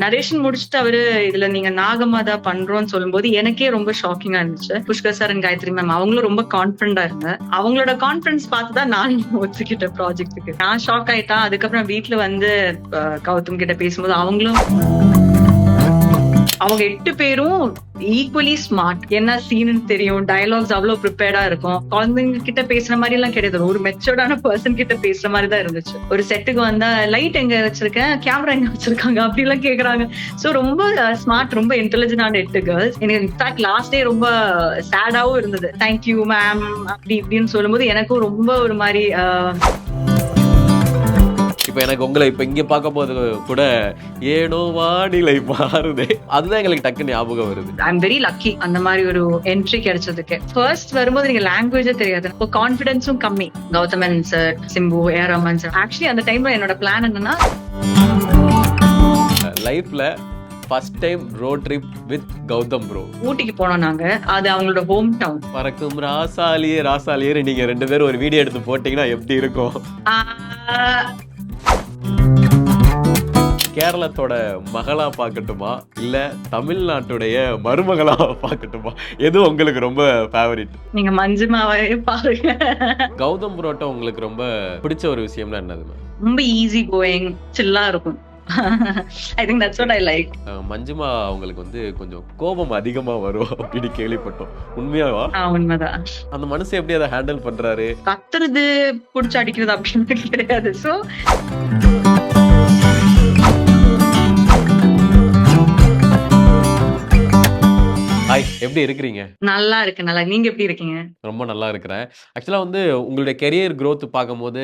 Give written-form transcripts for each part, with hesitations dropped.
Narration முடிச்சுட்டு அவரு இதுல நீங்க நாகமாதா பண்றோம்னு சொல்லும்போது எனக்கே ரொம்ப ஷாக்கிங்கா இருந்துச்சு. Pushkar sir and Gayathri ma'am அவங்களும் ரொம்ப கான்பிடண்டா இருந்தாங்க. அவங்களோட கான்பிடன்ஸ் பார்த்துதான் நான் ஒத்துக்கிட்டேன் ப்ராஜெக்ட்டுக்கு. நான் ஷாக் ஆயிட்டேன். அதுக்கப்புறம் வீட்டுல வந்து கௌதம் கிட்ட பேசும்போது அவங்களும் அவங்க 8 பேரும் ஈக்குவலி ஸ்மார்ட். என்ன சீன்னு தெரியும். டயலாக்ஸ் அவ்வளவு ப்ரிப்பேர்டா இருக்கும். குழந்தைங்க கிட்ட பேசுற மாதிரி எல்லாம் கிடையாது. ஒரு மெச்சூர்டான பர்சன் கிட்ட பேசுற மாதிரி தான் இருந்துச்சு. ஒரு செட்டுக்கு வந்தா லைட் எங்க வச்சிருக்கேன், கேமரா எங்க வச்சிருக்காங்க அப்படி எல்லாம் கேக்குறாங்க. சோ ரொம்ப ஸ்மார்ட், ரொம்ப இன்டெலிஜென்டான 8 கேர்ள்ஸ். எனக்கு இன்ஃபேக்ட் லாஸ்ட் டே ரொம்ப சேடாவும் இருந்தது. தேங்க்யூ மேம் அப்படி இப்படின்னு சொல்லும்போது எனக்கும் ரொம்ப ஒரு மாதிரி இப்ப எனக்கு உங்களை இப்ப இங்க பார்க்கும்போது கூட ஏனோ வானிலை மாறுதே அதுதான் எங்களுக்கு டக்குன்னு ஞாபகம் வருது. ஐ எம் வெரி லக்கி அந்த மாதிரி ஒரு என்ட்ரி கிடைச்சதுக்கு. ஃபர்ஸ்ட் வரும்போது நீங்க லாங்குவேஜே தெரியாது. இப்போ கான்பிடன்ஸும் கம்மி. Gauthaman sir, Simbu, A Rahman sir. Actually அந்த டைம்ல என்னோட பிளான் என்னன்னா லைஃப்ல first time road trip with Gautham bro. ஊட்டிக்கு போனோம் நாங்க. அது அவங்களோட ஹோம் டவுன். பறக்கும் ராசாலியே ராசாலியே நீங்க 2 பேரும் ஒரு வீடியோ எடுத்து போட்டீங்கன்னா எப்படி இருக்கும்? கேரளத்தோட மகளா பார்க்கட்டுமா இல்ல தமிழ்நாட்டுடைய மருமகளா பார்க்கட்டுமா, எது உங்களுக்கு ரொம்ப ஃபேவரட்? நீங்க மஞ்சுமாவே பாருங்க. கௌதம் ப்ரோட்ட உங்களுக்கு ரொம்ப பிடிச்ச ஒரு விஷயம்னா என்னது? ரொம்ப ஈஸி கோயிங், சில்லா இருக்கும். I think that's what I like. Manjima உங்களுக்கு வந்து கொஞ்சம் கோபம் அதிகமா வரும் அப்படின்னு கேள்விப்பட்டோம். உண்மையாவா? உண்மைதான். அந்த மனுஷன் எப்படி அதை ஹேண்டில் பண்றாரு? கத்துறது புடிச்சு அடிக்கிறது அப்படின்னு கிடையாது. சோ ஹாய், எப்படி இருக்கிறீங்க? நல்லா இருக்கு. நல்லா. நீங்க எப்படி இருக்கீங்க? ரொம்ப நல்லா இருக்கிறேன். ஆக்சுவலா வந்து உங்களுடைய கெரியர் growth பார்க்கும்போது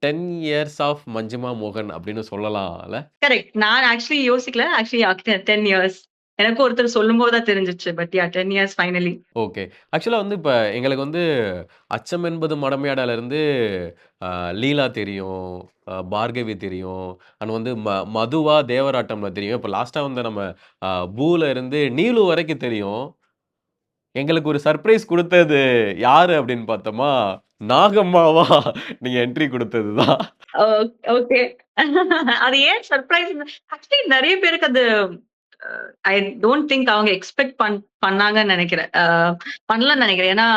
10 இயர்ஸ் ஆஃப் மஞ்சுமா மோகன் அப்படின்னு சொல்லலாம்ல? கரெக்ட். நான் ஆக்சுவலி யோசிக்கல. Actually 10 years. எனக்கு ஒருத்தர் சொல்லும்போது தான் தெரிஞ்சிச்சு. But yeah 10 years finally. Okay. ஆக்சுவலா வந்து இப்ப எங்களுக்கு வந்து அச்சம் என்பது மடமையாடல இருந்து லீலா தெரியும், பார்கவி தெரியும், அண்ட் வந்து மதுவா தேவராட்டம்ல தெரியும். இப்ப லாஸ்ட்டா வந்து நம்ம பூல இருந்து நீலு வரைக்கும் தெரியும். எங்களுக்கு ஒரு சர்ப்ரைஸ் குடுத்தது யாரு அப்படின்னு பார்த்தோமா, நாகம்மாவா நீங்க என்ட்ரி குடுத்தது தான். ஓகே. அது ஏன் சர்ப்ரைஸ்? ஆக்சுவலி நெறைய பேருக்கு அது ஐ டோன்ட் திங்க் அவங்க எக்ஸ்பெக்ட் பண்ணாங்கன்னு நெனைக்கிறேன். பண்ணலன்னு நெனைக்கிறேன். ஏன்னா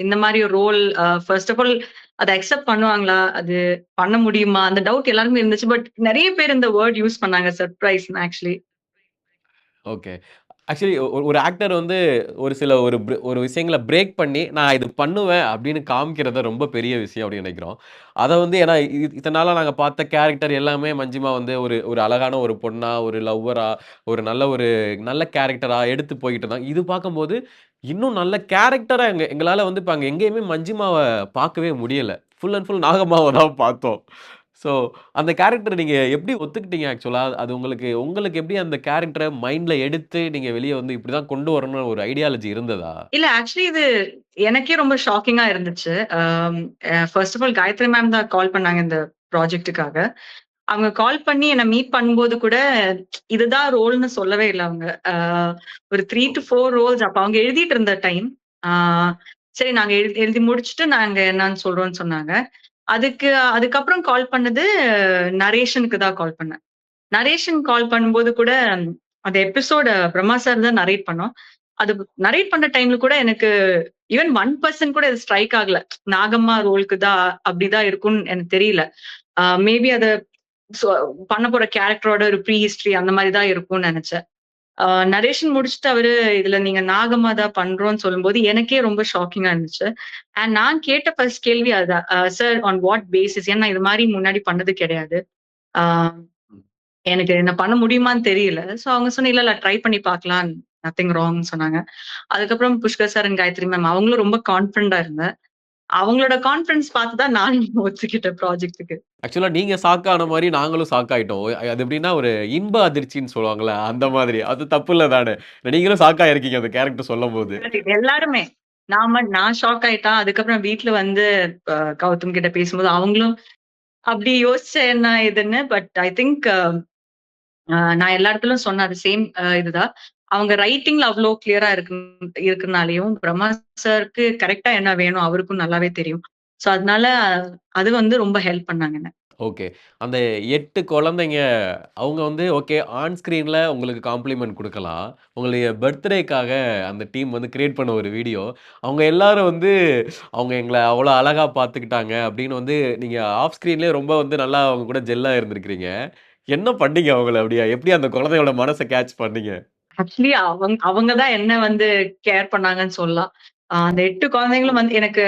இந்த மாரி ஒரு ரோல் ஃபர்ஸ்ட் ஆஃப் ஆல் அத அக்செப்ட் பண்ணுவாங்களா? அது பண்ண முடியுமா? அந்த டவுட் எல்லாருக்குமே இருந்துச்சு. பட் நெறைய பேர் இந்த வேர்ட் யூஸ் பண்ணாங்க சர்ப்ரைஸ்ன்னு ஆக்சுவலி. ஓகே. ஆக்சுவலி ஒரு ஆக்டர் வந்து ஒரு சில ஒரு விஷயங்கள பிரேக் பண்ணி, நான் இது பண்ணுவேன் அப்படின்னு காமிக்கிறது ரொம்ப பெரிய விஷயம் அப்படின்னு நினைக்கிறோம். அத வந்து ஏன்னா இத்தன நாளா நாங்க பார்த்த கேரக்டர் எல்லாமே மஞ்சிமா வந்து ஒரு ஒரு அழகான ஒரு பொண்ணா, ஒரு லவ்வரா, ஒரு நல்ல கேரக்டரா எடுத்து போயிட்டு இருந்தாங்க. இது பார்க்கும்போது இன்னும் நல்ல கேரக்டரா எங்களால வந்து இப்ப அங்க எங்கேயுமே மஞ்சிமாவ பார்க்கவே முடியல. ஃபுல் அண்ட் ஃபுல் நாகம்மாவ தான் பார்த்தோம். ஸோ அந்த கேரக்டர் நீங்க எப்படி ஒத்துக்கிட்டீங்க ஆக்சுவலா? அது உங்களுக்கு உங்களுக்கு எப்படி அந்த கேரக்டர மைண்ட்ல எடுத்து நீங்க வெளிய வந்து இப்படிதான் கொண்டு வரணும்னு ஒரு ஐடியாலஜி இருந்ததா? இல்ல ஆக்சுவலி இது எனக்கே ரொம்ப ஷாக்கிங்கா இருந்துச்சு. First of all Gayathri ma'am தான் கால் பண்ணாங்க இந்த ப்ராஜெக்ட்டுக்காக. அவங்க கால் பண்ணி என்ன மீட் பண்ணும்போது கூட, இதுதான் ரோல்ன்னு சொல்லவே இல்ல அவங்க. ஒரு 3 to 4 ரோல்ஸ் அப்ப அவங்க எழுதிட்டு இருந்த டைம். ஆ சரி நாங்க எழுதி முடிச்சுட்டு நாங்க என்னன்னு சொல்றோம்ன்னு சொன்னாங்க. அதுக்கு அதுக்கப்புறம் கால் பண்ணது நரேஷனுக்கு தான் கால் பண்ணேன். நரேஷன் கால் பண்ணும்போது கூட, அந்த எபிசோட பிரம்மா சார் தான் நரேட் பண்ணோம். அது நரேட் பண்ற டைம்ல கூட எனக்கு ஈவன் 1% கூட இது ஸ்ட்ரைக் ஆகல. நாகம்மா ரோலுக்கு தான் அப்படிதான் இருக்கும்னு எனக்கு தெரியல. மேபி அத சொ பண்ண போற கேரக்டரோட ஒரு ப்ரீ ஹிஸ்டரி அந்த மாரி தான் இருக்கும்னு நெனச்சேன். நரேஷன் முடிச்சுட்டு அவரு இதுல நீங்க நாகமாதா பண்றோம்ன்னு சொல்லும்போது எனக்கே ரொம்ப ஷாக்கிங்கா இருந்துச்சு. அண்ட் நான் கேட்ட ஃபர்ஸ்ட் கேள்வி அதான். Sir on what basis? ஏன்னா இது மாரி முன்னாடி பண்ணது கிடையாது. ஆ ம். எனக்கு என்ன பண்ண முடியுமான்னு தெரியல. சோ அவங்க சொன்ன இல்ல ட்ரை பண்ணி பார்க்கலாம். நத்திங் ராங்ன்னு சொன்னாங்க. அதுக்கப்புறம் Pushkar sir and Gayathri ma'am அவங்களும் ரொம்ப கான்ஃபிடன்டா இருந்தேன். அவங்களோட கான்ஃபிடன்ஸ் பார்த்து தான் நான் ஒத்துக்கிட்டேன் ப்ராஜெக்ட்டுக்கு. ஆக்சுவலா நீங்க ஷாக் ஆன மாரி நாங்களும் ஷாக் ஆயிட்டோம். அது எப்படின்னா ஒரு இன்ப அதிர்ச்சின்னு சொல்லுவாங்கல்ல, அந்த மாதிரி. அது தப்பு இல்ல தானே? நீங்களும் ஷாக் ஆயிருக்கீங்க அந்த கேரக்டர் சொல்லும்போது. எல்லாருமே. நான் ஷாக் ஆயிட்டேன். அதுக்கப்புறம் வீட்ல வந்து கௌதம் கிட்ட பேசும்போது அவங்களும் அப்படி யோசிச்சேன் என்ன இதுன்னு. பட் ஐ திங்க் நான் எல்லா இடத்துலயும் சொன்ன அது சேம் இதுதான். அவங்க ரைட்டிங்ல அவ்ளோ கிளியரா இருக்கனாலயும், பிரம்மா சாருக்கு கரெக்ட்டா என்ன வேணும் அவருக்கும் நல்லாவே தெரியும். சோ அதனால அது வந்து ரொம்ப ஹெல்ப் பண்ணாங்க என்ன. ஓகே. அந்த 8 குழந்தைங்க அவங்க வந்து ஓகே ஆன் ஸ்க்ரீன்ல உங்களுக்கு காம்ப்ளிமென்ட் குடுக்கலாம். உங்களுடைய பர்த்டேக்காக அந்த டீம் வந்து கிரியேட் பண்ண ஒரு வீடியோ. அவங்க எல்லாரும் வந்து அவங்க எங்கள அவ்வளோ அழகா பார்த்துக்கிட்டாங்க அப்படின்னு வந்து நீங்க ஆஃப் ஸ்க்ரீன்லயே ரொம்ப வந்து நல்லா அவங்க கூட ஜெல்லா இருந்திருக்கிறீங்க. என்ன பண்ணீங்க அவங்கள அப்படியா? எப்படி அந்த குழந்தையோட மனச கேட்ச் பண்ணீங்க? ஆக்சுவலி அவங்க தான் என்ன வந்து கேர் பண்ணாங்கன்னு சொல்லலாம். அந்த 8 குழந்தைங்களும் வந்து எனக்கு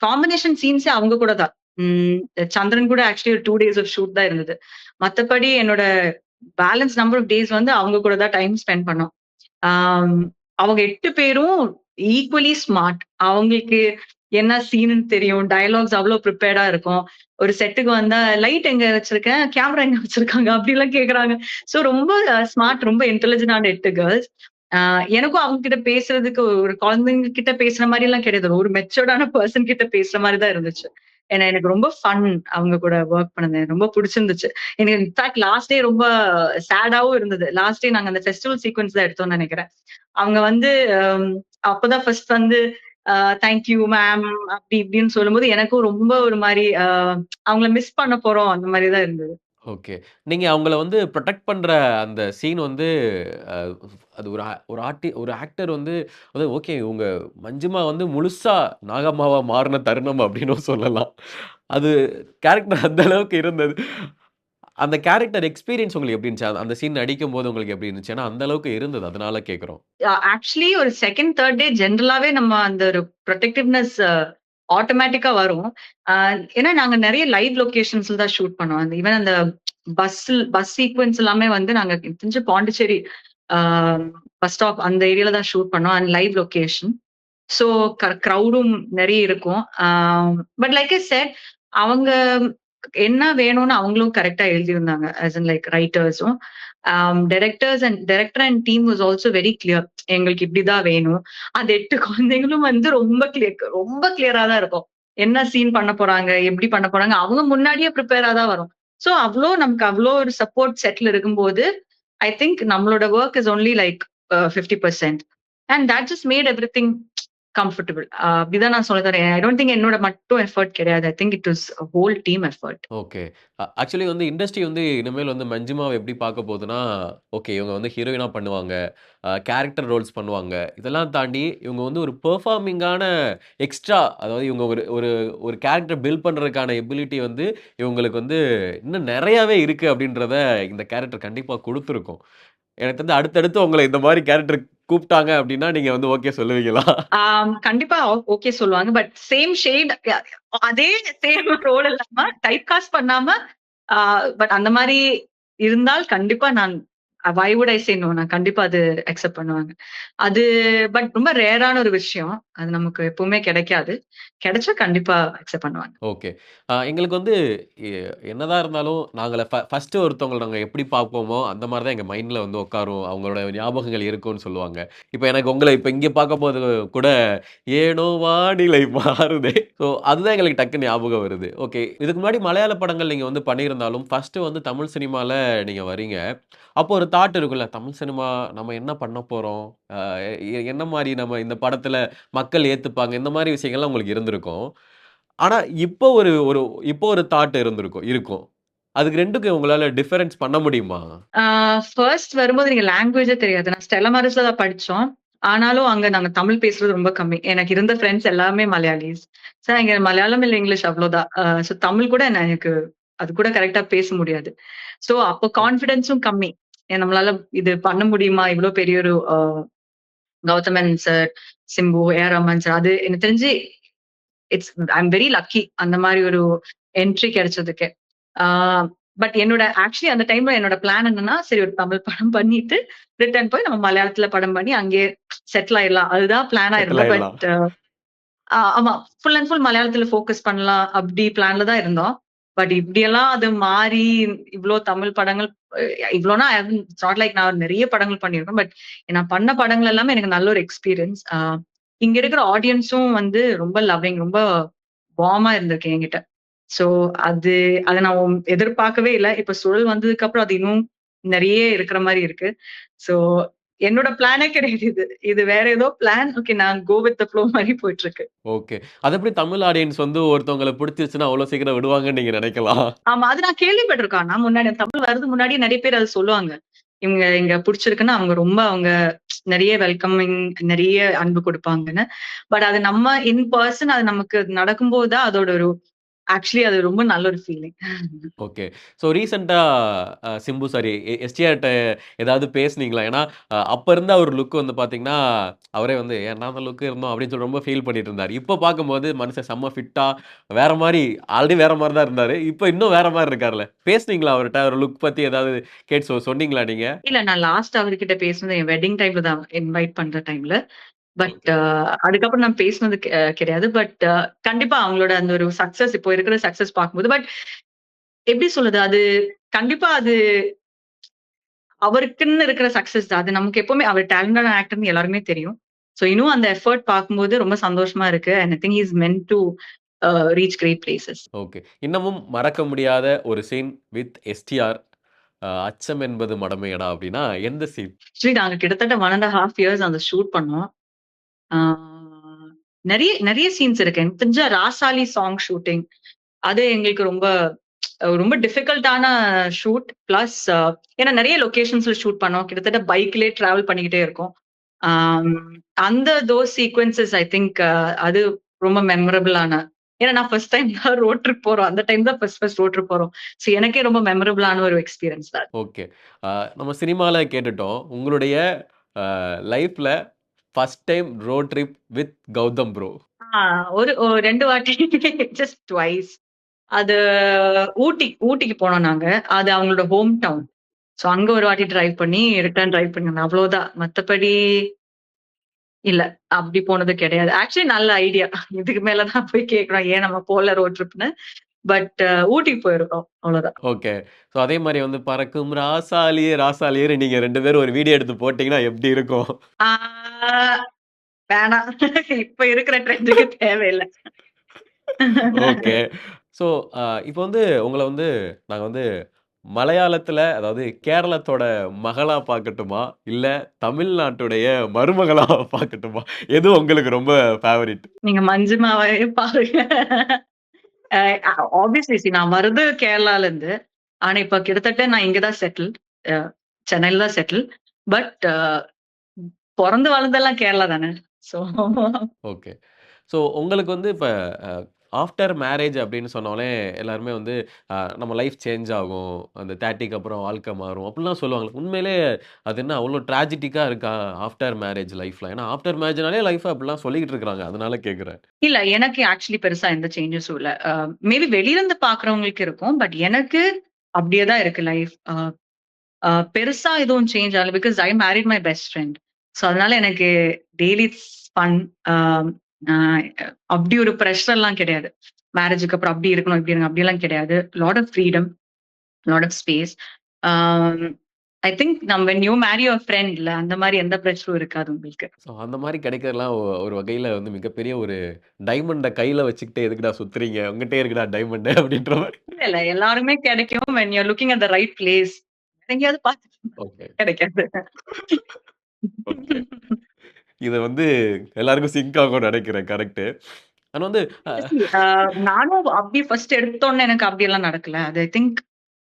காம்பினேஷன் சீன்ஸே அவங்க கூட தான். ம் சந்திரன் கூட ஆக்சுவலி ஒரு 2 டேஸ் ஆஃப் ஷூட் தான் இருந்தது. மத்தபடி என்னோட பேலன்ஸ் நம்பர் ஆஃப் டேஸ் வந்து அவங்க கூட தான் டைம் ஸ்பெண்ட் பண்ணோம். ஆம், அவங்க 8 பேரும் ஈக்குவலி ஸ்மார்ட். அவங்களுக்கு என்ன சீன்னு தெரியும். டயலாக்ஸ் அவ்ளோ ப்ரிப்பேர்டா இருக்கும். ஒரு செட்டுக்கு வந்தா, "லைட் எங்க வச்சிருக்கேன்? கேமரா எங்க வச்சிருக்காங்க?" அப்படிலாம் கேட்கறாங்க. சோ ரொம்ப ஸ்மார்ட், ரொம்ப இன்டெலிஜென்ட்டான 8 கேர்ள்ஸ். ஆ எனக்கும் அவங்க கிட்ட பேசுறதுக்கு ஒரு குழந்தைங்க கிட்ட பேசுற மாரிலாம் கிடையாது. ஒரு மெச்சூர்டான பெர்சன் கிட்ட பேசுற மாரி தான் இருந்துச்சு. ஏன்னா எனக்கு ரொம்ப ஃபன் அவங்க கூட வொர்க் பண்ணது. எனக்கு ரொம்ப புடிச்சிருந்துச்சு. எனக்கு இன்ஃபாக்ட் லாஸ்ட் டே ரொம்ப சேடாவும் இருந்தது. லாஸ்ட் டே நாங்க அந்த ஃபெஸ்டிவல் சீக்வென்ஸ் தான் எடுத்தோம்னு நெனைக்கிறேன். அவங்க வந்து அம் அப்பதான் ஃபர்ஸ்ட் வந்து தேங்க் யூ மேம் அப்படி இப்படின்னு சொல்லும்போது எனக்கும் ரொம்ப ஒரு மாரி அவங்கள மிஸ் பண்ண போறோம் அந்த மாரி தான் இருந்தது. ஓகே. நீங்க அவங்கள வந்து புரொடெக்ட் பண்ற அந்த சீன் வந்து அ அது ஒரு ஆக்டர் வந்து அது ஓகே இவங்க மஞ்சிமா வந்து முழுசா நாகம்மாவா மாறுன தருணம் அப்டின்னும் சொல்லலாம். அது கேரக்டர் அந்த அளவுக்கு இருந்தது. அந்த கேரக்டர் எக்ஸ்பீரியன்ஸ் உங்களுக்கு எப்டி இருந்துச்சு? அந்த சீன் நடிக்கும்போது உங்களுக்கு எப்டி இருந்துச்சு? ஏன்னா அந்த அளவுக்கு இருந்தது. அதனால கேட்கிறோம். ஆக்சுவலி ஒரு 2ண்ட், 3ர்ட் டே ஜெனரலாவே நம்ம அந்த ஒரு புரொடெக்டிவ்னஸ் ஆட்டோமேட்டிக்கா வரும். அ ஏன்னா நாங்க நெறைய லைவ் லொகேஷன்ஸ்ல தான் ஷூட் பண்ணோம். அந்த ஈவன் அந்த பஸ் சீக்வென்ஸ் எல்லாமே வந்து நாங்க எனக்கு தெரிஞ்சு பாண்டிச்சேரி ஆ பஸ் ஸ்டாப் அந்த ஏரியால தான் ஷூட் பண்ணோம். And live location. ஸோ கிரவுடும் நெறைய இருக்கும். பட் லைக் ஐ செட் அவங்க என்ன வேணும்னு அவங்களும் கரெக்ட்டா எழுதியிருந்தாங்க. ஆஸ் இன் லைக் ரைட்டர்ஸும். Director and team was also very clear. எங்களுக்கு இப்படிதான் வேணும். அந்த 8 குழந்தைகளும் வந்து ரொம்ப கிளியரா தான் இருக்கும். என்ன சீன் பண்ண போறாங்க? எப்படி பண்ண போறாங்க? அவங்க முன்னாடியே பிரிப்பேரா தான் வரும். சோ நமக்கு அவ்ளோ ஒரு சப்போர்ட் செட்ல இருக்கும்போது, ஐ திங்க் நம்மளோட work is only like 50% and that just mat everything comfortable. அப்படிதான் நான் சொல்ல தரேன். ஐ டோன்ட் திங்க் என்னோட மட்டும் எஃபோர்ட் கிடையாது. I think it was a whole team effort. Okay. Actually வந்து இண்டஸ்ட்ரி வந்து இனிமேல் வந்து மஞ்சிமாவ எப்டி பார்க்க போதுன்னா, ஓகே இவங்க வந்து ஹீரோயினா பண்ணுவாங்க. கேரக்டர் ரோல்ஸ் பண்ணுவாங்க. இதெல்லாம் தாண்டி இவங்க வந்து ஒரு பெர்ஃபார்மிங்கான எக்ஸ்ட்ரா அதாவது இவங்க ஒரு ஒரு ஒரு கேரக்டர் பில்ட் பண்றதுக்கான எபிலிட்டி வந்து இவங்களுக்கு வந்து இன்னும் நெறையாவே இருக்கு அப்டின்றத இந்த கேரக்டர் கண்டிப்பா குடுத்துருக்கும். எனக்கு தெரிஞ்சு அடுத்தடுத்து உங்கள இந்த மாரி கேரக்டர் கூப்ட்டாங்க அப்டின்னா, நீங்க வந்து ஓகே சொல்லுவீங்களா? கண்டிப்பா ஓகே சொல்லுவாங்க. பட் சேம் ஷேட் அதே சேம் ரோல் இல்லாம டைப் காஸ்ட் பண்ணாம ஆ பட் அந்த மாரி இருந்தால் கண்டிப்பா நான் why would I say no? நான் கண்டிப்பா அது அக்செப்ட் பண்ணுவாங்க. அது பட் ரொம்ப ரேரான ஒரு விஷயம். அது நமக்கு எப்பவுமே கிடைக்காது. கிடைச்சா கண்டிப்பா அக்செப்ட் பண்ணுவாங்க. ஓகே. எங்களுக்கு வந்து எ என்னதான் இருந்தாலும் நாங்கள ஃபர்ஸ்ட்டு ஒருத்தவங்கள நாங்க எப்படி பார்ப்போமோ, அந்த மாரி தான் எங்க மைண்ட்ல வந்து உட்காரும். அவங்களோட ஞாபகங்கள் இருக்கும்னு சொல்லுவாங்க. இப்ப எனக்கு உங்கள இப்ப இங்க பார்க்கும்போது கூட, "ஏனோ வானிலை மாறுதே" ஸோ அதுதான் எங்களுக்கு டக்குன்னு ஞாபகம் வருது. ஓகே. இதுக்கு முன்னாடி மலையாள படங்கள் நீங்க வந்து பண்ணியிருந்தாலும், ஃபர்ஸ்ட்டு வந்து தமிழ் சினிமால நீங்க வரீங்க. அப்போ ஒரு தாட் இருக்குல்ல, தமிழ் சினிமா நம்ம என்ன பண்ண போறோம்? அ என்ன மாரி நம்ம இந்த படத்துல மக்கள் ஏத்துப்பாங்க? இந்த மாரி விஷயங்கள்லாம் உங்களுக்கு இருந்திருக்கும். ஆனா, ஒரு இப்போ ஒரு தாட் இருக்கும். அதுக்கு 2க்கும் உங்களால டிஃபரன்ஸ் பண்ண முடியுமா? ஆ ஃபர்ஸ்ட் வரும்போது எனக்கு லாங்குவேஜே தெரியாது. நான் ஸ்டெல்லா மாரிஸ்ல தான் படிச்சோம். ஆனாலும் அங்க நாங்க தமிழ் பேசுறது ரொம்ப கம்மி. எனக்கு இருந்த ஃபிரெண்ட்ஸ் எல்லாமே மலையாளிஸ். சோ இங்க மலையாளம் இல்ல இங்கிலீஷ் அவ்ளோதான். சோ தமிழ் கூட எனக்கு அது கூட கரெக்ட்டா பேச முடியாது. சோ அப்போ கான்ஃபிடன்ஸும் கம்மி. நம்மளால இது பண்ண முடியுமா? இவ்ளோ பெரிய ஒரு Gauthaman sir, Simbu, A R. Rahman sir அது எனக்கு தெரிஞ்சு ஐ அம் வெரி லக்கி. அந்த மாரி ஒரு என்ட்ரி கிடைச்சதுக்கு. ஆ பட் ஆக்சுவலி அந்த டைம்ல என்னோட பிளான் என்னன்னா, சரி ஒரு தமிழ் படம் பண்ணிட்டு, ரிட்டர்ன் போய் நம்ம மலையாளத்துல படம் பண்ணி அங்கேயே செட்டில் ஆயிரலாம். அதுதான் பிளானா செட்டில் இருந்தோம். ஆயிடலாம். ஆமா. ஃபுல் அண்ட் ஃபுல் மலையாளத்துல ஃபோக்கஸ் பண்ணலாம். அப்படி பிளான்ல தான் இருந்தோம். பட் இப்படியெல்லாம் அது மாறி, இவ்ளோ தமிழ் படங்கள் இவ்ளோனா இட்ஸ் நாட் லைக் நான் நெறைய படங்கள் பண்ணியிருக்கேன். பட் நான் பண்ண படங்கள் எல்லாமே எனக்கு நல்ல ஒரு எக்ஸ்பீரியன்ஸ். இங்க இருக்கிற ஆடியன்ஸும் வந்து ரொம்ப லவ்விங், ரொம்ப வார்மா இருந்திருக்கு என்கிட்ட. சோ அது அத நான் எதிர்பார்க்கவே இல்ல. இப்ப சுழல் வந்ததுக்கு அப்புறம் அது இன்னும் நெறைய இருக்கிற மாரி இருக்கு. சோ என்னோட பிளானே கிடையாது இது. இது வேற ஏதோ பிளான். ஓகே நான் கோ வித் த ஃப்ளோ மாரி போயிட்டு இருக்கு. ஓகே. அது எப்படி தமிழ் ஆடியன்ஸ் வந்து ஒருத்தவங்கள பிடிச்சிருச்சுன்னா, அவ்வளோ சீக்கிரம் விடுவாங்கன்னு நீங்க நினைக்கலாம். ஆமா. அது நான் கேள்விப்பட்டிருக்கேன். ஆனா முன்னாடி தமிழ் வரதுக்கு முன்னாடியே நெறைய பேர் அத சொல்லுவாங்க. இவங்க இங்க புடிச்சிருக்குன்னா, அவங்க நெறைய வெல்கமிங் நெறைய அன்பு குடுப்பாங்கன்னு. பட் அது நம்ம இன் பெர்சன் அது நமக்கு நடக்கும்போது தான் அதோட ஒரு ஆக்சுவலி அது ரொம்ப நல்ல ஒரு ஃபீலிங். ஓகே. ஸோ ரீசென்ட்டா சிம்பு சாரி எஸ்டிஆர்ட்ட ஏதாவது பேசுனீங்களா? ஏன்னா, அப்ப இருந்த அவர் லுக் வந்து பார்த்தீங்கன்னா, அவரே வந்து "ஏன்டா அந்த லுக் இருந்தோம்" அப்படின்னு சொல்லி ரொம்ப ஃபீல் பண்ணிட்டு இருந்தாரு. இப்ப பார்க்கும்போது மனுஷன் செம்ம ஃபிட்டா வேற மாரி ஆல்ரெடி வேற மாரி தான் இருந்தாரு. இப்ப இன்னும் வேற மாரி இருக்கார்ல. பேசுனீங்களா அவர்ட்ட? அவர் லுக் பத்தி ஏதாவது கேட்டு சொன்னீங்களா நீங்க? இல்ல நான் லாஸ்ட் அவர்கிட்ட பேசுனது என் வெட்டிங் டைம்ல தான் இன்வைட் பண்ற டைம்ல. But okay. அதுக்கப்புறம் நான் பேசினது கிடையாது. பட் கண்டிப்பா அவங்களோட அந்த ஒரு சக்சஸ் இப்போ இருக்கிற சக்சஸ் பார்க்கும்போது பட் எப்படி சொல்றது? அது கண்டிப்பா அது அவருக்குன்னு இருக்கிற சக்சஸ் தான். அது நமக்கு எப்பவுமே அவர் டேலண்டட் ஆக்டர்ன்னு எல்லாருக்குமே தெரியும். சோ இன்னும் அந்த எஃபோர்ட் பார்க்கும்போது ரொம்ப சந்தோஷமா இருக்கு. And I think he is meant to reach great places. Okay. இன்னமும் மறக்க முடியாத ஒரு சீன் வித் எஸ்டிஆர் "அச்சம் என்பது மடமையடா" அப்படின்னா எந்த சீன்? ஆக்சுவலி நாங்க கிட்டத்தட்ட 1 1/2 இயர்ஸ் அந்த ஷூட் பண்ணோம். ஆ நெறைய நெறைய சீன்ஸ் இருக்கு. எனக்கு தெரிஞ்ச ராசாலி சாங் ஷூட்டிங். அது எங்களுக்கு ரொம்ப டிஃபிகல்ட்டான ஷூட். பிளஸ் ஏன்னா நெறைய லொகேஷன்ஸ்ல ஷூட் பண்ணோம். கிட்டத்தட்ட பைக்லயே டிராவல் பண்ணிக்கிட்டே இருக்கோம். ஆம் அந்த தோஸ் சீக்வென்ஸஸ் ஐ திங்க் அது ரொம்ப மெமரபிளான ஏன்னா நான் ஃபர்ஸ்ட் டைம் தான் ரோட் ட்ரிப் போறோம். அந்த டைம் தான் ஃபர்ஸ்ட் ரோட் ட்ரிப் போறோம். சோ எனக்கே ரொம்ப மெமரபிளான ஒரு எக்ஸ்பீரியன்ஸ் தான். ஓகே. நம்ம சினிமால கேட்டுட்டோம். உங்களுடைய லைஃப்ல first time road trip with Gautham bro. ஆ ஒரு 2 வாட்டி ஜஸ்ட் ட்வைஸ். அது ஊட்டிக்கு போனோம் நாங்க. அது அவங்களோட ஹோம் டவுன். சோ அங்க ஒரு வாட்டி டிரைவ் பண்ணி, ரிட்டர்ன் டிரைவ் பண்ணேன். அவ்வளோதான். மத்தபடி இல்ல. அப்படி போனது கிடையாது. ஆக்சுவலி நல்ல ஐடியா. இதுக்கு மேல தான் போய் கேட்கணும். ஏன் நம்ம போல ரோட் ட்ரிப்ன்னு. பட் ஊட்டிக்கு போயிருக்கோம். அவ்வளோதான். ஓகே. ஸோ அதே மாரி வந்து பறக்கும் ராசாலியே ராசாலியேன்னு நீங்க 2 பேரும் ஒரு வீடியோ எடுத்து போட்டீங்கன்னா எப்படி இருக்கும்? ஆ வேணாம். இப்ப இருக்கிற ட்ரெண்டுக்கு தேவையில்ல. ஓகே. ஸோ இப்போ வந்து உங்கள வந்து நாங்க வந்து மலையாளத்தில அதாவது கேரளத்தோட மகளா பார்க்கட்டுமா? இல்ல தமிழ்நாட்டுடைய மருமகளா பார்க்கட்டுமா? எது உங்களுக்கு ரொம்ப ஃபேவரைட்? நீங்க மஞ்சுமாவையே பாருங்க. அ ஆப்வியஸ்லி நான் வர்றது கேரளால இருந்து. ஆனா இப்ப கிட்டத்தட்ட நான் இங்க தான் செட்டில். அ சென்னையில தான் செட்டில். பட் பொறந்து வளர்ந்ததெல்லாம் கேரளா தானே. So okay. ஸோ உங்களுக்கு வந்து இப்ப அ ஆஃப்டர் மேரேஜ் அப்படின்னு சொன்னோனே, எல்லாருமே வந்து நம்ம லைஃப் சேஞ்ச் ஆகும். அந்த 30க்கு அப்புறம் வாழ்க்கை மாறும். அப்படிலாம் சொல்லுவாங்க. உண்மையிலே அது என்ன அவ்வளோ ட்ராஜடிக்கா இருக்கா? ஆஃப்டர் மேரேஜ் லைஃப்ல? ஏன்னா ஆஃப்டர் மேரேஜ்னாலே லைஃப் அப்படிலாம் சொல்லிக்கிட்டு இருக்கிறாங்க. அதனால கேட்கிறேன். இல்ல எனக்கு ஆக்சுவலி பெருசா எந்த சேஞ்சஸும் இல்ல. மேபி வெளியில இருந்து பார்க்கிறவங்களுக்கு இருக்கும். பட் எனக்கு அப்படியே தான் இருக்கு லைஃப். பெருசா எதுவும் சேஞ்ச் ஆகல. Because I married my best friend. So அதனால எனக்கு டெய்லி ஃபன். அ அ அப்படி ஒரு பிரஷர்லாம் கிடையாது. மேரேஜுக்கு அப்புறம் அப்படி இருக்கணும், இப்படி இருக்கணும் அப்படிலாம் கிடையாது. Lot of freedom, lot of space. Um I think when you marry your friend இல்ல அந்த மாரி எந்த பிரஷரும் இருக்காது உங்களுக்கு. ஸோ அந்த மாரி கிடைக்கிறதுலாம் ஒரு வகையில வந்து மிகப்பெரிய ஒரு டைமண்ட கையில வச்சுக்கிட்டு எதுக்குடா சுத்துறீங்க? உங்கிட்டயே இருக்குடா டைமண்டு அப்படின்ற மாரி. இல்ல, இல்ல. எல்லாருமே கிடைக்கும். When you are looking at the right place. எங்கேயாவது பார்த்து ஓகே, கிடைக்காது. ஓகே. இது வந்து எல்லாருக்கும் சிங்க் ஆகும்னு நெனைக்கிறேன். கரெக்ட்டு. ஆனா வந்து அ சி நானும் அப்படி ஃபர்ஸ்ட் எடுத்தோனே எனக்கு அப்படியெல்லாம் நடக்கல. அது I think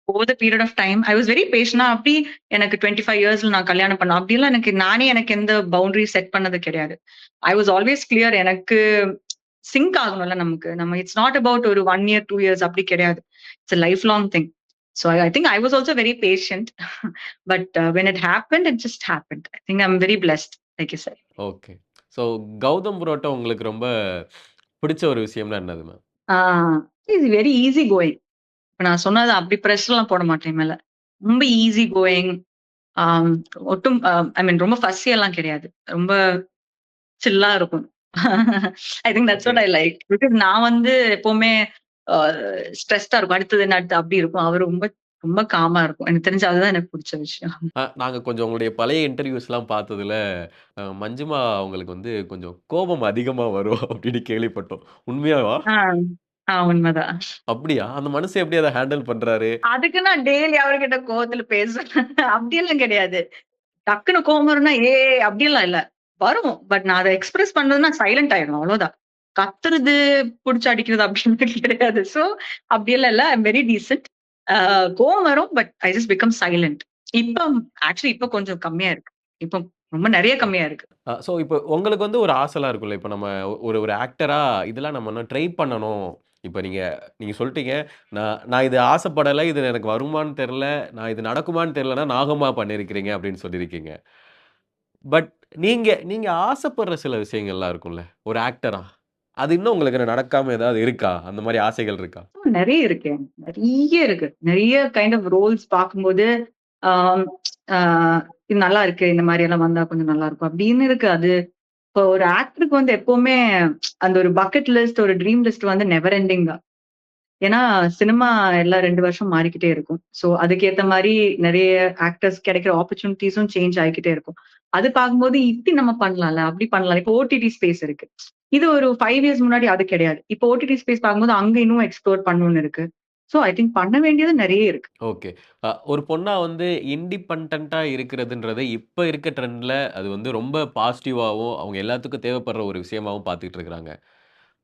over the period of time I was very பேஷனா அப்படி எனக்கு 25 இயர்ஸ்ல நான் கல்யாணம் பண்ணேன். அப்படிலாம் எனக்கு எந்த பவுண்டரி செட் பண்ணது கிடையாது. ஐ வாஸ் ஆல்வேஸ் கிளியர் எனக்கு சிங்க் ஆகணும்ல நமக்கு. இட்ஸ் நாட் அபௌட் ஒரு 1 இயர், 2 இயர்ஸ் அப்படி கிடையாது. It's a life long thing. So I think I was also very patient. But when it happened, it just happened. I think I'm very blessed, like you said. Okay. So Gautham parotta உங்களுக்கு ரொம்ப பிடிச்ச ஒரு விஷயம்னா என்னது ma'am? He's very easy going. இப்ப நான் சொன்னது அப்படி பிரஷர்லாம் போட மாட்டேன் என் மேல. ரொம்ப ஈஸி கோயிங். ஆம் ஒட்டும் ஐ மீன் ரொம்ப ஃபஸ்ஸி எல்லாம் கிடையாது. ரொம்ப சில்லா இருக்கும். I think that's okay. What I like. Because நான் எப்பவுமே அ ஸ்ட்ரெஸ்டா இருக்கும். அடுத்தது என்ன அடுத்து அப்படி இருக்கும். அவரு ரொம்ப ரொம்ப காமா இருக்கும். எனக்கு தெரிஞ்சு அதுதான் எனக்கு புடிச்ச விஷயம். நாங்க கொஞ்சம் உங்களுடைய பழைய இன்டர்வியூஸ்லாம் பார்த்ததுல, மஞ்சுமா அவங்களுக்கு வந்து கொஞ்சம் கோபம் அதிகமா வரும் அப்படின்னு கேள்விப்பட்டோம். உண்மையாவா? ஆ, உண்மதான். அப்படியா? அந்த மனுஷன் எப்படி அத ஹேண்டில் பண்றாரு? அதுக்கு நான் டெய்லி அவர்கிட்ட கோவத்துல பேசுவேன். அப்படியெல்லாம் கிடையாது. டக்குனு கோவம் வரும்னா, அப்படியெல்லாம் இல்ல. வரும். பட் நான் அத எக்ஸ்பிரஸ் பண்றதுன்னா சைலன்ட் ஆயிடணும். அவ்வளோதான். கத்துறது, புடிச்சு அடிக்கிறது அப்படின்னு கிடையாது. சோ அப்படியெல்லாம் இல்ல. ஐ அம் வெரி டீசென்ட். அ கோவம் வரும். But I just become silent. இப்ப ஆக்சுவலி இப்ப கொஞ்சம் கம்மியா இருக்கு. இப்ப ரொம்ப நெறைய கம்மியா இருக்கு. ஸோ இப்போ உங்களுக்கு வந்து ஒரு ஆசைலாம் இருக்கும்ல. இப்ப நம்ம ஒரு ஒரு ஆக்டரா இதெல்லாம் நம்ம இன்னும் ட்ரை பண்ணணும். இப்ப நீங்க நீங்க சொல்ட்டீங்க, நான் நான் இது ஆசைப்படல. இது எனக்கு வருமான்னு தெரியல. நான் இது நடக்குமான்னு தெரியலன்னா, நாகமா பண்ணியிருக்கிறீங்க அப்படின்னு சொல்லியிருக்கீங்க. பட் நீங்க நீங்க ஆசைப்படுற சில விஷயங்கள்லாம் இருக்கும்ல, ஒரு ஆக்டரா. அது இன்னும் உங்களுக்கு நடக்காம ஏதாவது இருக்கா? அந்த மாரி ஆசைகள் இருக்கா? நெறைய இருக்கு. நெறைய இருக்கு. நெறைய கைண்ட் ஆஃப் ரோல்ஸ் பார்க்கும்போது, ஆம் ஆ இது நல்லா இருக்கு. இந்த மாரி எல்லாம் வந்தா கொஞ்சம் நல்லா இருக்கும். அப்படின்னு இருக்கு. அது இப்போ ஒரு ஆக்டருக்கு வந்து எப்பவுமே அந்த ஒரு பக்கெட் லிஸ்ட், ஒரு ட்ரீம் லிஸ்ட் வந்து நெவர் எண்டிங் தான். ஏன்னா, சினிமா எல்லா 2 வருஷம் மாறிக்கிட்டே இருக்கும். சோ, அதுக்கேத்த மாரி நெறைய ஆக்டர்ஸ் கிடைக்கிற ஆப்பர்ச்சுனிட்டீஸும் சேஞ்ச் ஆயிக்கிட்டே இருக்கும். அது பார்க்கும்போது, இப்படி நம்ம பண்ணலாம்ல, அப்படி பண்ணலாம். இப்போ ஓடிடி ஸ்பேஸ் இருக்கு. இது ஒரு 5 இயர்ஸ் முன்னாடி அது கிடையாது. இப்போ ஓடிடி ஸ்பேஸ் பார்க்கும்போது, அங்க இன்னும் எக்ஸ்ப்ளோர் பண்ணணும்னு இருக்கு. சோ, ஐ திங்க் பண்ண வேண்டியது நெறைய இருக்கு. ஓகே. ஒரு பொண்ணா வந்து இண்டிபெண்டன்ட்டா இருக்கிறதுன்றது இப்ப இருக்க ட்ரெண்ட்ல அது வந்து ரொம்ப பாசிட்டிவாவும், அவங்க எல்லாத்துக்கும் தேவைப்படுற ஒரு விஷயமாவும் பார்த்துட்டு இருக்கிறாங்க.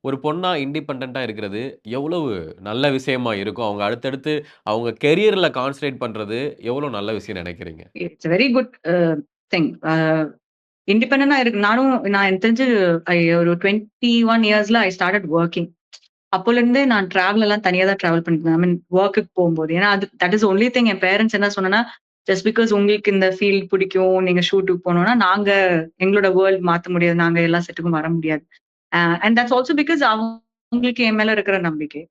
ஒரு பொண்ணா இண்டிபெண்டன்ட்டா இருக்கிறது எவ்வளவு நல்ல விஷயமா இருக்கும்? அவங்க அடுத்தடுத்து அவங்க கெரியர்ல கான்சன்ட்ரேட் பண்றது எவ்வளோ நல்ல விஷயம்னு நெனைக்கிறீங்க? It's very good thing. இண்டிபெண்டன்ட்டா இருக்கு. நான் எனக்கு தெரிஞ்சு ஒரு 21 இயர்ஸ்ல ஐ ஸ்டார்ட்டட் வொர்க்கிங். அப்போலருந்தே நான் டிராவல் எல்லாம் தனியா தான் டிராவல் பண்ணிருந்தேன். ஐ மீன் வொர்க்குக்கு போம்போது. ஏன்னா that is only thing N parents என்ன சொன்னேன்னா, ஜஸ்ட் பிகாஸ் உங்களுக்கு இந்த ஃபீல்ட் பிடிக்கும். நீங்க ஷூட்டுக்கு போணும்னா, நாங்க எங்களோட வேர்ல்ட் மாத்த முடியாது. நாங்க எல்லா செட்டுக்கும் வர முடியாது. அண்ட் தட்ஸ் ஆல்சோ பிகாஸ் அவங்களுக்கு என் மேல இருக்கிற நம்பிக்கை.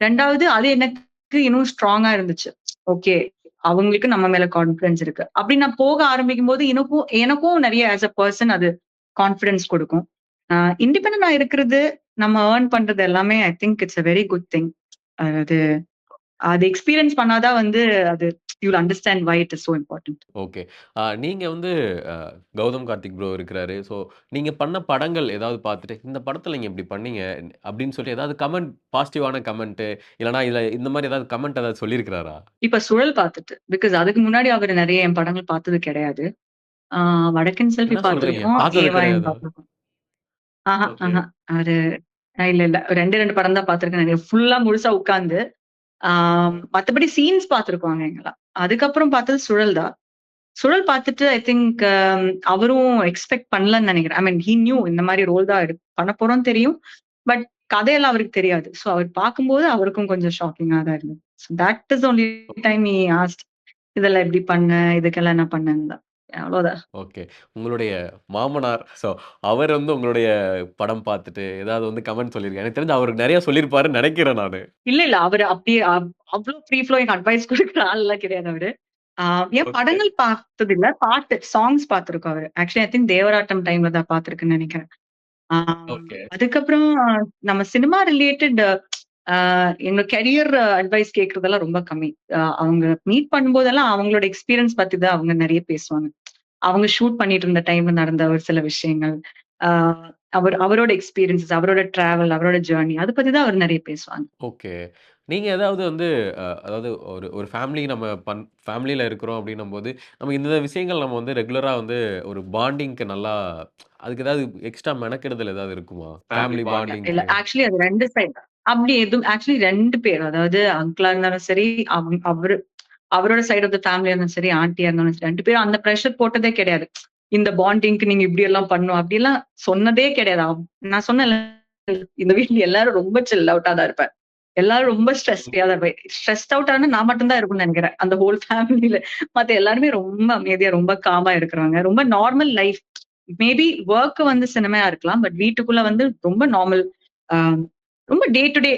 2வது அது எனக்கு இன்னும் ஸ்ட்ராங்கா இருந்துச்சு. ஓகே. அவங்களுக்கு நம்ம மேல கான்ஃபிடன்ஸ் இருக்கு. அப்படி நான் போக ஆரம்பிக்கும்போது எனக்கும் எனக்கும் நெறைய ஆஸ் அ பெர்சன் அது கான்ஃபிடன்ஸ் குடுக்கும். அ இண்டிபெண்டன்ட்டா இருக்கிறது, நம்ம ஏர்ன் பண்றது எல்லாமே I think it's a very good thing. அது அது எக்ஸ்பீரியன்ஸ் பண்ணா தான் வந்து அது you will understand why it is so important. Okay. நீங்க வந்து அ கௌதம் கார்த்திக் ப்ரோ இருக்கிறாரு. ஸோ நீங்க பண்ண படங்கள் ஏதாவது பார்த்துட்டு, இந்த படத்துல நீங்க இப்படி பண்ணீங்க அப்படின்னு சொல்லி ஏதாவது கமெண்ட் பாசிட்டிவான கமெண்ட்டு இல்லன்னா இதுல இந்த மாரி ஏதாவது கமெண்ட் ஏதாவது சொல்லியிருக்கிறாரா? இப்ப சுழல் பார்த்துட்டு. பிகாஸ் அதுக்கு முன்னாடி அவரு நெறைய என் படங்கள் பார்த்தது கிடையாது. ஆ வடக்கன் செல்வி என்ன சொல்றீங்க? பார்த்திருக்கோம். பார்த்தது ஏவாயம் கிடையாதா? பார்த்திருக்கோம். ஆஹா, ஓகே. ஆஹா. அவரு இல்ல. 2 படம் தான் பார்த்திருக்கேன் நெனைக்கிறேன். ஃபுல்லா முழுசா உட்கார்ந்து. ஆ மத்தபடி சீன்ஸ் பார்த்திருக்கோங்க எங்கலாம். அதுக்கப்புறம் பார்த்தது சுழல் தான். சுழல் பார்த்துட்டு ஐ திங்க் அவரும் எக்ஸ்பெக்ட் பண்ணலன்னு நெனைக்கிறேன். ஐ மீன் ஹி நியூ இந்த மாரி ரோல் தான் பண்ண போறோம்னு தெரியும். பட் கதையெல்லாம் அவருக்கு தெரியாது. சோ அவர் பார்க்கும்போது அவருக்கும் கொஞ்சம் ஷாக்கிங்கா தான் இருந்தது. So that is only time he asked இதெல்லாம் எப்படி பண்ண? இதுக்கெல்லாம் என்ன பண்ணன்னு தான். அவ்வளோதான். ஓகே. உங்களுடைய மாமனார், ஸோ அவர் வந்து உங்களுடைய படம் பார்த்துட்டு, ஏதாவது வந்து கமெண்ட் சொல்லியிருக்காரு. எனக்கு தெரிஞ்சு அவரு நெறைய சொல்லியிருப்பாருன்னு நெனைக்கிறேன் நானு. இல்ல. அவரு அப்படியே அவ்ளோ ஃப்ரீ ஃப்ளோயிங் அட்வைஸ் குடுக்குற ஆள்லாம் கிடையாது அவரு. ஆ ஏன் ஓகே, படங்கள் பார்த்ததில்ல. சாங்ஸ் பார்த்திருக்கோம் அவரு. ஆக்சுவலி ஐ திங்க் தேவராட்டம் டைம்ல தான் பார்த்திருக்கேன்னு நெனைக்கிறேன். ஆ ஓகே, அதுக்கப்புறம் நம்ம சினிமா ரிலேட்டட் எங்க கரியர் அட்வைஸ் கேட்கறதெல்லாம் ரொம்ப கம்மி. அவங்க மீட் பண்ணும்போதெல்லாம் அவங்களோட எக்ஸ்பீரியன்ஸ் பத்தி தான் அவங்க நெறைய பேசுவாங்க. அவங்க ஷூட் பண்ணிட்டு இருந்த டைம்ல நடந்த ஒரு சில விஷயங்கள். ஆ அவரோட எக்ஸ்பீரியன்ஸஸ், அவரோட டிராவல், அவரோட ஜர்னி அத பத்தி தான் அவர் நெறைய பேசுவாங்க. ஓகே. நீங்க ஏதாவது வந்து அதாவது ஒரு ஒரு ஃபேமிலில இருக்கிறோம் அப்படின்னும்போது, நம்ம இந்த விஷயங்கள் நம்ம வந்து ரெகுலரா வந்து ஒரு பாண்டிங்க்கு நல்லா அதுக்கு ஏதாவது எக்ஸ்ட்ரா மெனக்கெடுதல் ஏதாவது இருக்குமா? ஃபேமிலி இல்ல பாண்டிங்க்கு. ஆக்சுவலி அது 2 சைடு. அப்படி எதுவும் ஆக்சுவலி 2 பேர். அதாவது அங்கிளா இருந்தாலும் சரி, அவரு அவரோட சைடு ஆஃப் த ஃபேமிலியா இருந்தாலும் சரி, ஆன்டியா இருந்தாலும் சரி 2 பேரும் அந்த பிரஷர் போட்டதே கிடையாது. இந்த பாண்டிங்க்கு நீங்க இப்படி எல்லாம் பண்ணணும் அப்படிலாம் சொன்னதே கிடையாது. நான் சொன்னேன்ல, இந்த வீட்ல எல்லாரும் ரொம்ப சில் அவுட்டா தான் இருப்பேன். எல்லாரும் ரொம்ப ஸ்ட்ரெஸ் ஃப்ரீயா தான் இருப்பேன். ஸ்ட்ரெஸ்ட் அவுட் ஆனா நான் மட்டும் தான் இருக்கும்னு நெனைக்கிறேன். அந்த ஹோல் ஃபேமிலில. மத்த எல்லாருமே ரொம்ப அமைதியா, ரொம்ப காமா இருக்கிறவங்க. ரொம்ப நார்மல் லைஃப். மேபி வொர்க் வந்து சினிமையா இருக்கலாம். பட் வீட்டுக்குள்ள வந்து ரொம்ப நார்மல். ஆ ரொம்ப டே டு டே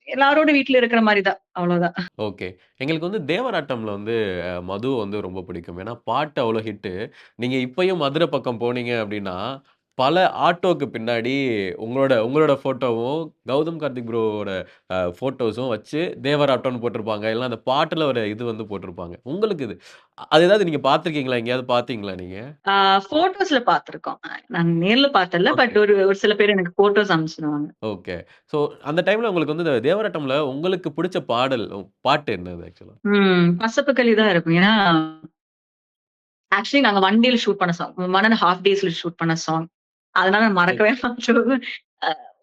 எல்லாரோட வீட்ல இருக்கிற மாரி தான். அவ்வளோதான். ஓகே. எங்களுக்கு வந்து தேவராட்டம்ல வந்து மது வந்து ரொம்ப பிடிக்கும். ஏன்னா, பாட்டு அவ்வளோ ஹிட்டு. நீங்க இப்பயும் மதுரை பக்கம் போனீங்க அப்டின்னா, பல ஆட்டோக்கு பின்னாடி உங்களோட உங்களோட ஃபோட்டோவும், கௌதம் கார்த்திக் ப்ரோவோட ஃபோட்டோஸும் வச்சு தேவராட்டம்னு போட்டிருப்பாங்க. இல்லனா அந்த பாட்டுல ஒரு இது வந்து போட்டிருப்பாங்க. உங்களுக்கு இது அது ஏதாவது நீங்க பார்த்துருக்கீங்களா? எங்கேயாவது பார்த்தீங்களா நீங்க? ஆ ஃபோட்டோஸ்ல பார்த்துருக்கோம். நான் நேர்ல பார்த்ததில்ல. ஓகே, பட் ஒரு ஒரு சில பேர் எனக்கு ஃபோட்டோஸ் அனுப்பிச்சுடுவாங்க. ஓகே. ஸோ அந்த டைம்ல உங்களுக்கு வந்து இந்த தேவராட்டம்ல உங்களுக்கு பிடிச்ச பாடல் பாட்டு என்னது ஆக்சுவலா? பசப்புக்களி தான் இருக்கும். ஏன்னா ஆக்சுவலி நாங்க 1 டேல ஷூட் பண்ண சாங். 1 1/2 டேஸ்ல ஷூட் பண்ண சாங். அதனால நான் மறக்கவே மாட்டேன்.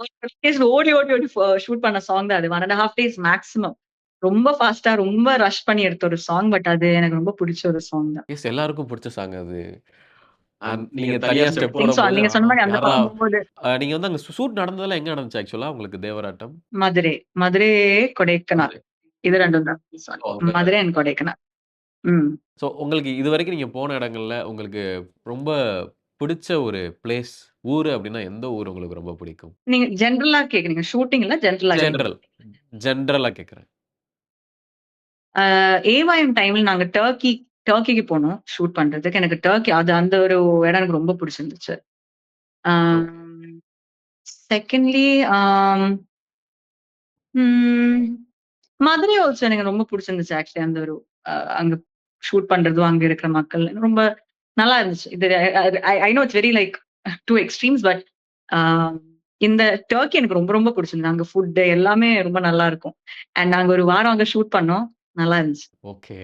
ஒரு 2 டேஸ்ல ஓடி, ஓடி, ஓடி ஷூட் பண்ண சாங் தான் அது. 1 1/2 டேஸ் மேக்ஸிமம். ரொம்ப ஃபாஸ்ட்டா, ரொம்ப ரஷ் பண்ணி எடுத்த ஒரு சாங். பட் அது எனக்கு ரொம்ப புடிச்ச ஒரு சாங் தான். எஸ் எல்லாருக்கும் புடிச்ச சாங் அது. நீங்க நீங்க தனியா தனியா ஐ ஸ்டெப் ஸ்டெப் திங்க் சோ. போடும்போது, நீங்க சொன்ன மாரி அந்த யார்ரா படம் போகும்போது நீங்க வந்து அங்க ஷூட் நடந்ததெல்லாம் எங்க நடந்துச்சு ஆக்சுவலா உங்களுக்கு தேவராட்டம்? மதுரை, மதுரை, கொடைக்கானல். மதுரை. இது 2ம் தான். சாரி. ஓ! அங்க மதுரை அண்ட் கொடைக்கானல். ம். ஸோ உங்களுக்கு இதுவரைக்கும் நீங்க போன இடங்கள்ல உங்களுக்கு ரொம்ப பிடிச்ச ஒரு பிளேஸ், ஊரு அப்டின்னா எந்த ஊர் உங்களுக்கு ரொம்ப பிடிக்கும்? நீங்க ஜெனரலா கேக்குறீங்க. ஷூட்டிங் இல்ல ஜெனரலா கேக்குறீங்க. ஜெனரல். ஜெனரலா கேட்கிறேன். ஏவாயம் டைம்ல நாங்க டர்க்கிக்கு போனோம் ஷூட் பண்றதுக்கு. எனக்கு டர்க்கி அது அந்த ஒரு இடம் எனக்கு ரொம்ப புடிச்சிருந்துச்சு. ஓ! செகண்ட்லி ம் மதுரை ஆல்சோ எனக்கு ரொம்ப புடிச்சிருந்துச்சு ஆக்சுவலி. அந்த ஒரு அங்க ஷூட் பண்றதும், அங்க இருக்கிற மக்கள் ரொம்ப நல்லா இருந்துச்சு. இது I know it's very like 2 extremes. But இந்த டர்க்கி எனக்கு ரொம்ப ரொம்ப புடிச்சிருந்தது. அங்க ஃபுட் எல்லாமே ரொம்ப நல்லா இருக்கும். அண்ட் நாங்க ஒரு வாரம் அங்க ஷூட் பண்ணோம். நல்லா இருந்துச்சு. ஓகே.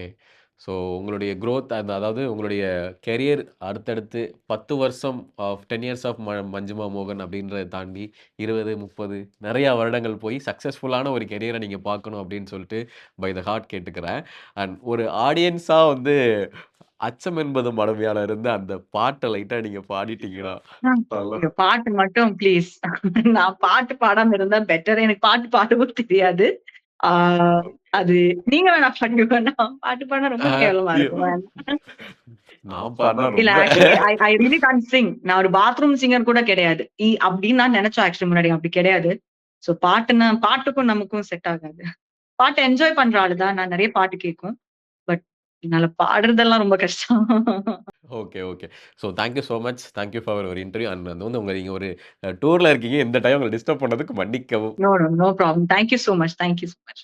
ஸோ உங்களுடைய குரோத் அதாவது உங்களுடைய கெரியர் அடுத்தடுத்து 10 வருஷம் 10 இயர்ஸ் ஆஃப் மஞ்சிமா மோகன் அப்படின்றத தாண்டி 20, 30 நெறைய வருடங்கள் போய் சக்சஸ்ஃபுல்லான ஒரு கெரியர நீங்க பார்க்கணும் அப்படின்னு சொல்லிட்டு பை த ஹார்ட் கேட்டுக்கிறேன். அண்ட் ஒரு ஆடியன்ஸா வந்து அச்சம் என்பது மடமையால இருந்து அந்த பாட்ட லைட்டா நீங்க பாடிட்டீங்கன்னா, நல்லா ஐயோ! பாட்டு மட்டும் ப்ளீஸ். நான் பாட்டு பாடாம இருந்தா பெட்டர். எனக்கு பாட்டு பாடவும் தெரியாது. ஆ அது நீங்க வேணா பாடுங்க. நான் பாட்டு பாடுனா ரொம்ப கேவலமா ஐயோ! இருக்கும். வேண்டாம். நான் பாடுனா இல்ல ரொம்ப actually I really can't Singh. நான் ஒரு பாத்ரூம் சிங்கர் கூட கிடையாது. அப்படின்னு நான் நெனச்சேன் ஆக்சுவலி முன்னாடி. அப்படி கிடையாது. சோ பாட்டுன்னா பாட்டுக்கும் நமக்கும் செட் ஆகாது. பாட்ட என்ஜாய் பண்ற ஆளு தான். நான் நெறைய பாட்டு கேட்கும். பட் என்னால பாடுறதெல்லாம் ரொம்ப கஷ்டம். Okay, okay. So thank you so much. Thank you for your interview and வந்து நீங்க ஒரு டூர்ல இருக்கீங்க. இந்த டைம் உங்கள டிஸ்டர்ப் பண்ணதுக்கு மன்னிக்கவும். No problem. Thank you so much. Thank you so much.